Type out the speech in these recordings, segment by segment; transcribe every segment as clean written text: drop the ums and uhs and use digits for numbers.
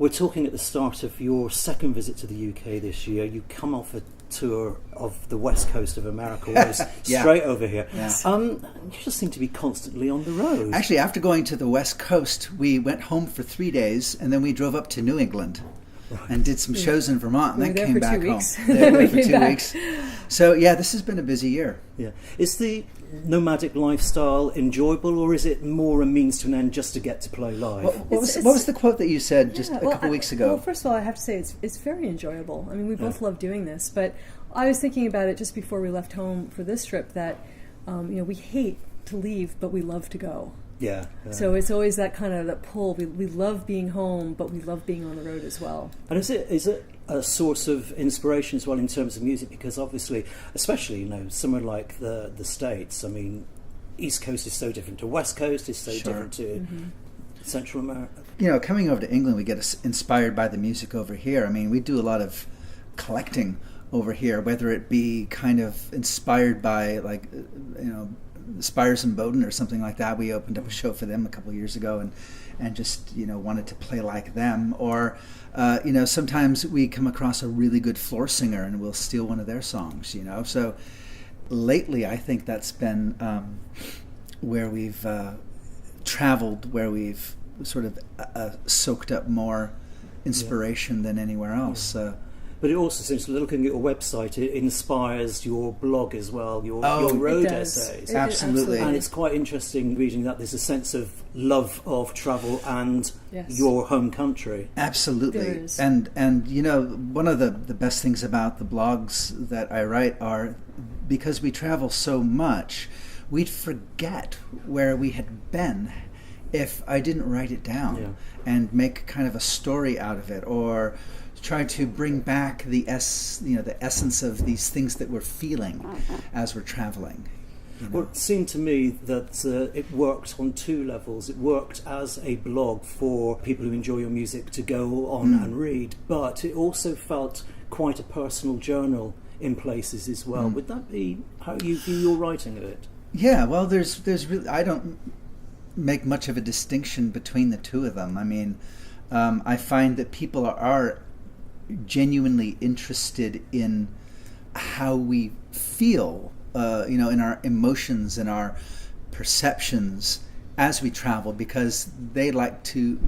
We're talking at the start of your second visit to the UK this year. You come off a tour of the west coast of America, almost straight over here. Yeah. You just seem to be constantly on the road. Actually, after going to the west coast, we went home for 3 days, and then we drove up to New England. Right. And did some shows in Vermont, and then came back home. There for 2 weeks. So, this has been a busy year. Yeah. Is the nomadic lifestyle enjoyable, or is it more a means to an end just to get to play live? What was the quote that you said just a couple weeks ago? Well, first of all, I have to say it's very enjoyable. I mean, we both love doing this, but I was thinking about it just before we left home for this trip that, we hate to leave, but we love to go. Yeah. So it's always that kind of that pull. We love being home, but we love being on the road as well. And is it a source of inspiration as well in terms of music? Because obviously, especially somewhere like the States. I mean, East Coast is so different to West Coast. Is so different to Central America. Coming over to England, we get inspired by the music over here. I mean, we do a lot of collecting over here, whether it be kind of inspired by Spires and Bowden or something like that. We opened up a show for them a couple of years ago and just wanted to play like them, or sometimes we come across a really good floor singer and we'll steal one of their songs. So lately I think that's been where we've traveled, where we've sort of soaked up more inspiration than anywhere else. But it also seems, looking at your website, it inspires your blog as well, your road essays. Absolutely. And it's quite interesting reading that there's a sense of love of travel and your home country. Absolutely. There is. And one of the best things about the blogs that I write are, because we travel so much, we'd forget where we had been if I didn't write it down and make kind of a story out of it, or try to bring back the essence of these things that we're feeling as we're traveling. Well, it seemed to me that it worked on two levels. It worked as a blog for people who enjoy your music to go on and read, but it also felt quite a personal journal in places as well. Would that be how you view your writing of it? Yeah, well, there's really, I don't make much of a distinction between the two of them. I mean, I find that people are genuinely interested in how we feel, in our emotions and our perceptions as we travel, because they like to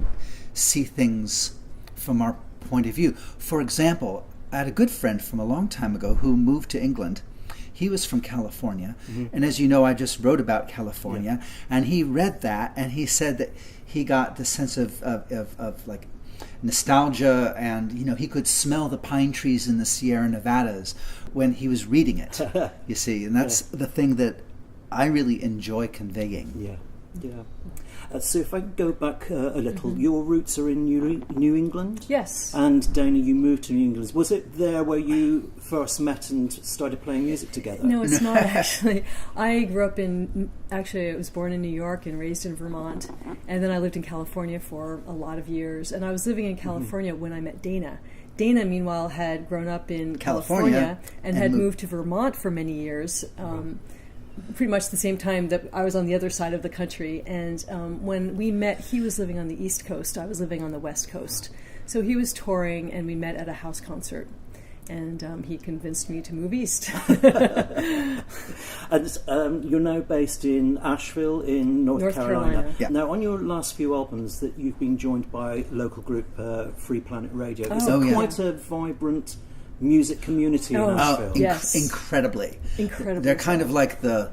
see things from our point of view. For example, I had a good friend from a long time ago who moved to England. He was from California, and as you know, I just wrote about California, and he read that, and he said that he got the sense of like nostalgia, and he could smell the pine trees in the Sierra Nevadas when he was reading it. You see, and that's the thing that I really enjoy conveying. So if I go back a little, your roots are in New England? Yes. And Dana, you moved to New England. Was it there where you first met and started playing music together? No, it's not actually. I grew up I was born in New York and raised in Vermont, and then I lived in California for a lot of years, and I was living in California when I met Dana. Dana, meanwhile, had grown up in California and had moved to Vermont for many years. Pretty much the same time that I was on the other side of the country. And when we met, he was living on the East Coast. I was living on the West Coast. So he was touring, and we met at a house concert. And he convinced me to move east. And you're now based in Asheville in North Carolina. Yeah. Now, on your last few albums, that you've been joined by local group Free Planet Radio. Is quite a vibrant music community in Asheville? Yes. Incredibly. Incredibly. They're kind of like the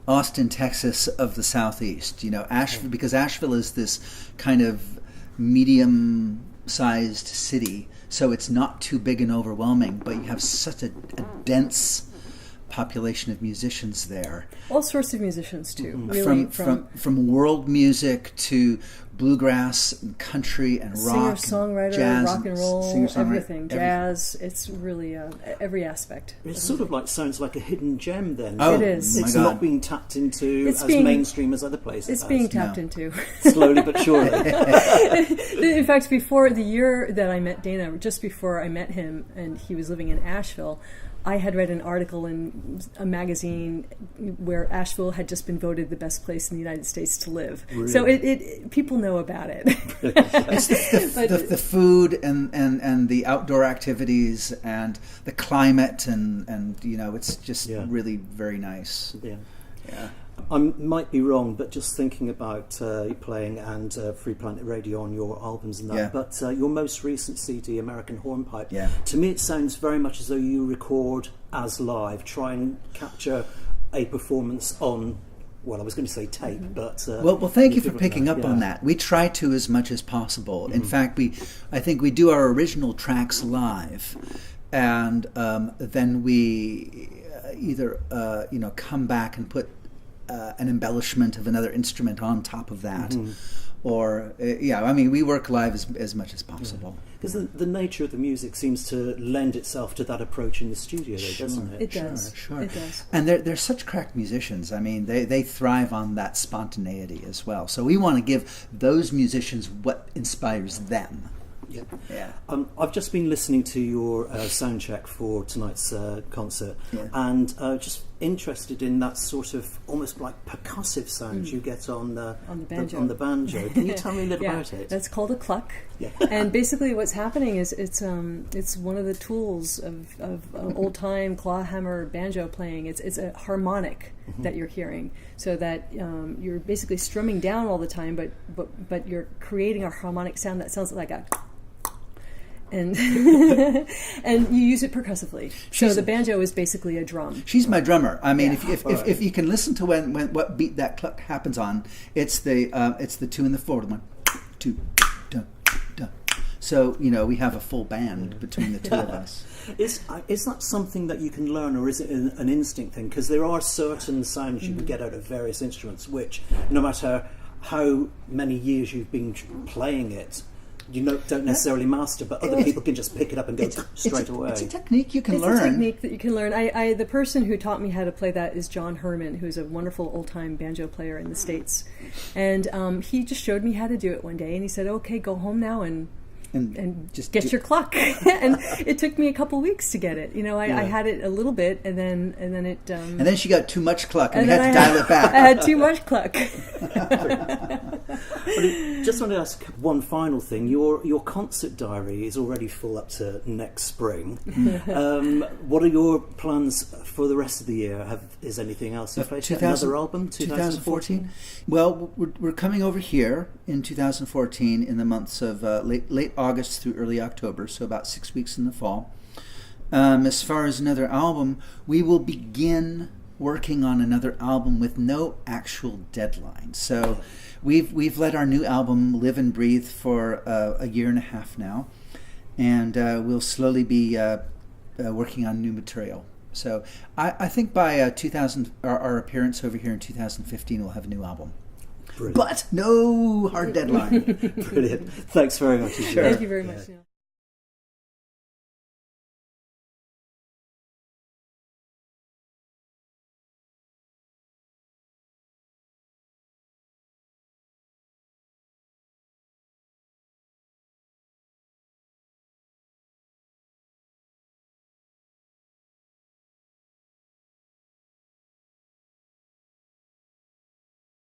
Austin, Texas of the Southeast. Asheville, because Asheville is this kind of medium-sized city, so it's not too big and overwhelming, but you have such a dense population of musicians there. All sorts of musicians too. Really, from world music to bluegrass and country and rock, singer-songwriter, jazz, rock and roll, everything, jazz. It's really every aspect. It sort of sounds like a hidden gem then. It is. It's not being tapped into as mainstream as other places. It's being tapped into. Slowly but surely. In fact, before the year that I met Dana, just before I met him and he was living in Asheville, I had read an article in a magazine where Asheville had just been voted the best place in the United States to live. Really? So it people know about it. It's the food and the outdoor activities and the climate and it's just really very nice. Yeah. Yeah. I might be wrong, but just thinking about playing and Free Planet Radio on your albums and that, but your most recent CD, American Hornpipe, to me it sounds very much as though you record as live, try and capture a performance on, well, I was going to say tape, but... Well, thank you for picking up on that. We try to as much as possible. In fact, I think we do our original tracks live, and then we either come back and put an embellishment of another instrument on top of that, or we work live as much as possible. Because the nature of the music seems to lend itself to that approach in the studio, though, doesn't it? It does. Sure. It does. And they're such crack musicians. I mean, they thrive on that spontaneity as well. So we want to give those musicians what inspires them. Yeah. I've just been listening to your sound check for tonight's concert, and just interested in that sort of almost like percussive sound you get on the banjo. Can you tell me a little about it? That's called a cluck. Yeah. And basically, what's happening is it's one of the tools of old time clawhammer banjo playing. It's a harmonic that you're hearing, so that you're basically strumming down all the time, but you're creating a harmonic sound that sounds like a. And and you use it percussively. So the banjo is basically a drum. She's my drummer. I mean, if you can listen to when what beat that cluck happens on, it's the 2 and the 4, 1, 2, dun, dun. So we have a full band between the two of us. Is that something that you can learn, or is it an instinct thing? Because there are certain sounds you can get out of various instruments, which no matter how many years you've been playing it, you don't necessarily master, but other people can just pick it up and go straight away. It's a technique you can learn. It's a technique that you can learn. The person who taught me how to play that is John Herman, who's a wonderful old-time banjo player in the States. And he just showed me how to do it one day, and he said, okay, go home now and just get your cluck. And it took me a couple weeks to get it. I had it a little bit, and then it. And then she got too much cluck, and we had to dial it back. I had too much cluck. Just want to ask one final thing. Your concert diary is already full up to next spring. What are your plans for the rest of the year? Is anything else in place? Another album? 2014? Well, we're coming over here in 2014 in the months of late August through early October, so about 6 weeks in the fall. As far as another album, we will begin working on another album with no actual deadline. So we've let our new album live and breathe for a year and a half now, and we'll slowly be working on new material. So I think by our appearance over here in 2015, we'll have a new album. Brilliant. But no hard deadline. Brilliant. Thanks very much. Sure. Thank you very much. Yeah.